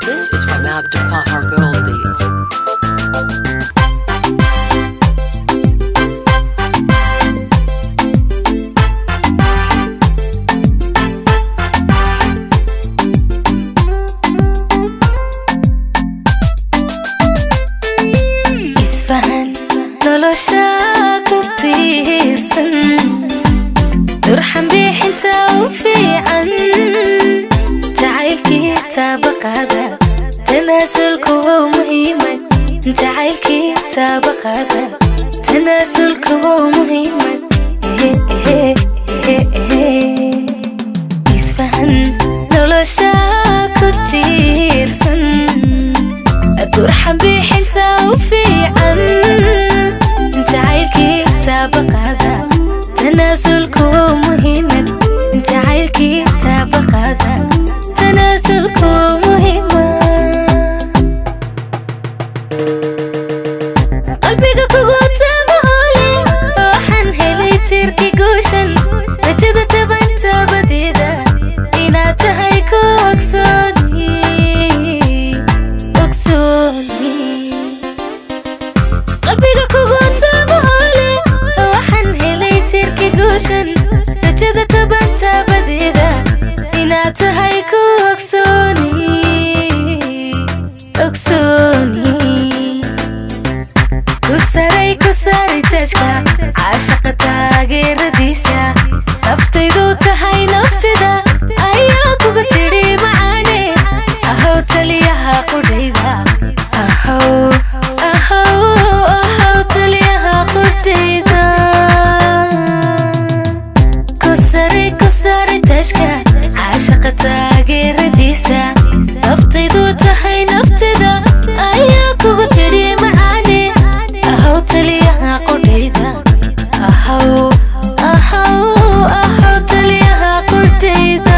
This is from Abdulqahar Gold Beats. isfahan nolosha ku tiirsan turxan bixinta u fiican jacaylkii taabaqada tanaasulku waa muhiimad jacaylkii taabaqada tanaasulku waa muhiimad isfahan nolosha ku tiirsan turxan bixinta u fiican jacaylkii taabaqada tanaasulku waa muhiimad jacaylkii taabaqada tanaasulku waa muhiimad qalbiga kugu taabahole waxaan helay tirki guushan rajada tabanta badida inaad tahay ku ogsooni qalbiga kugu taabahole waxaan helay tirki guushan rajada tabanta badida inaad tahay ku ogsooni ku saari tashka caashaqa taageeradiisa naftaydu tahay naftida ayaa kuga tidhi macaane ahow taliyaha qudhayda ahow taliyaha qudhayda ku saari tashka caashaqa taageeradiisa naftaydu tahay naftida ayaa kuga tidhi macaane ahow taliyaha qudhayda ahow taliyaha qudhayda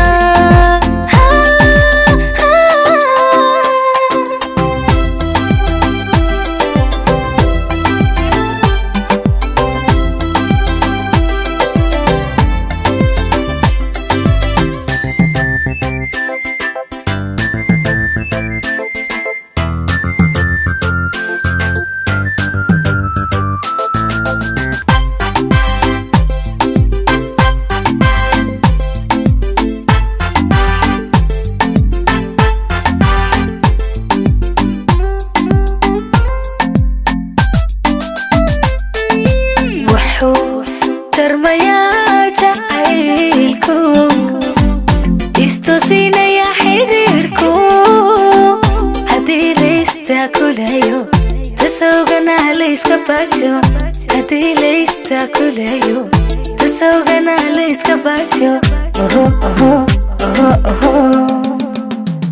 tarmayaa jacaylku istusinaya xidhiidhku haddii laystakulayo tasawgana layska baajo haddii laystakulayo tasawgana layska baajo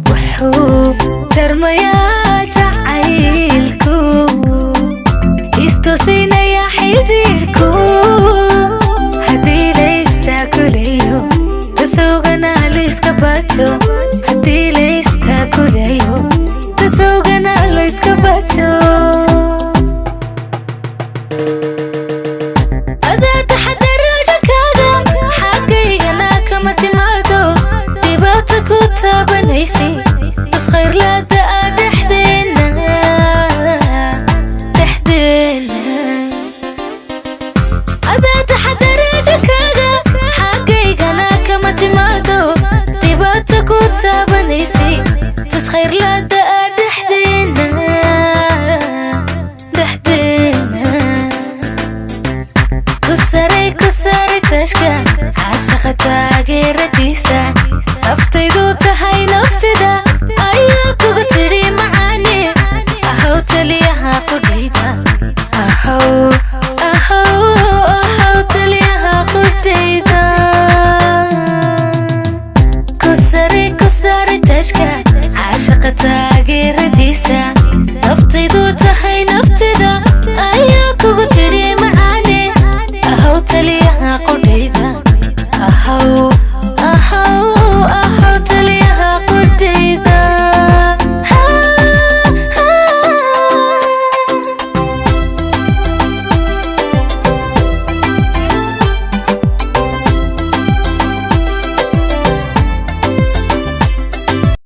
wuxuu tarmayaa jacaylku istusinaya xidhiidhku haddii laystakulayo tasawgana layska baajo haddii laystakulayo tasawgana layska baajo adaa taxadaro dhankaaga xagaygana kama timaado dhibaato ku taabanaysay isqayrlaada ah dhexdeena adaa taxadaro dhankaaga xagaygana kama timaado dhibaato ku taabanaysay tasqayrlaada ah dhexdeena ku saari tashka caashaqa taageeradiisa naftaydu tahay naftida ayaa kuga tidhi macaane ahow taliyaha qudhayda ahow taliyaha qudhayda